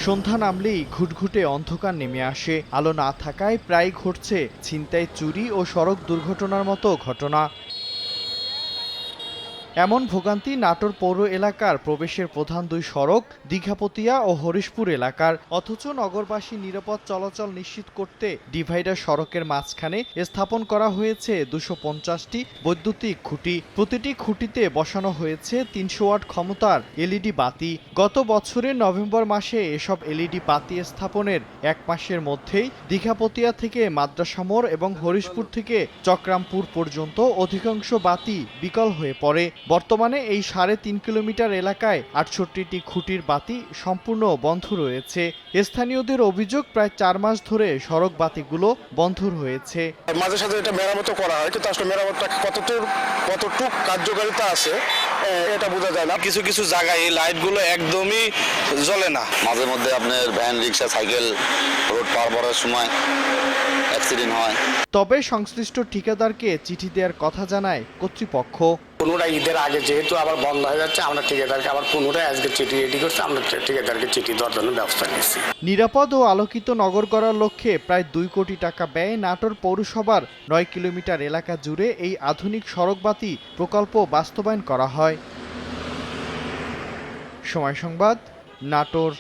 সন্ধ্যা নামলেই ঘুটঘুটে অন্ধকার নেমে আসে। আলো না থাকায় প্রায় ঘটছে ছিনতাই, চুরি ও সড়ক দুর্ঘটনার মতো ঘটনা। এমন ভোগান্তি নাটোর পৌর এলাকার প্রবেশের প্রধান দুই সড়ক দীঘাপতিয়া ও হরিশপুর এলাকার। অথচ নগরবাসী নিরাপদ চলাচল নিশ্চিত করতে ডিভাইডার সড়কের মাঝখানে স্থাপন করা হয়েছে 250টি বৈদ্যুতিক খুঁটি। প্রতিটি খুঁটিতে বসানো হয়েছে 300 ওয়াট ক্ষমতার এলইডি বাতি। গত বছরের নভেম্বর মাসে এসব এলইডি বাতি স্থাপনের এক মাসের মধ্যেই দীঘাপতিয়া থেকে মাদ্রাসা মোড় এবং হরিশপুর থেকে চক্রামপুর পর্যন্ত অধিকাংশ বাতি বিকল হয়ে পড়ে। বর্তমানে এই 3.5 কিলোমিটার এলাকায় 68টি খুঁটির বাতি সম্পূর্ণ বন্ধ রয়েছে। স্থানীয়দের অভিযোগ, প্রায় 4 মাস ধরে সড়ক বাতিগুলো বন্ধ রয়েছে। মাঝে সাথে এটা মেরামত করা হয়, কিন্তু আসলে মেরামতটা কতটুকু কার্যকারিতা আছে এটা বোঝা যায় না। কিছু কিছু জায়গায় এই লাইটগুলো একদমই জ্বলে না। মাঝে মধ্যে আপনার ভ্যান, রিক্সা, সাইকেল রোড পার করার সময় অ্যাক্সিডেন্ট হয়। তবে সংশ্লিষ্ট ঠিকাদারকে চিঠি দেওয়ার কথা জানায় কর্তৃপক্ষ। পুনরায় ঈদের আগে যেহেতু আবার বন্ধ হয়ে যাচ্ছে, আমরা ঠিকাদারকে আবার পুনরায় আজকে চিঠি রেডি করছি, আমরা ঠিকাদারকে চিঠি দেওয়ার জন্য ব্যবস্থা নিয়েছি। নিরাপদ ও আলোকিত নগর গড়ার লক্ষ্যে প্রায় 2 কোটি টাকা ব্যয়ে নাটোর পৌরসভার 9 কিলোমিটার এলাকা জুড়ে এই আধুনিক সড়কবাতি প্রকল্প বাস্তবায়ন করা হয়। সময় সংবাদ, নাটোর।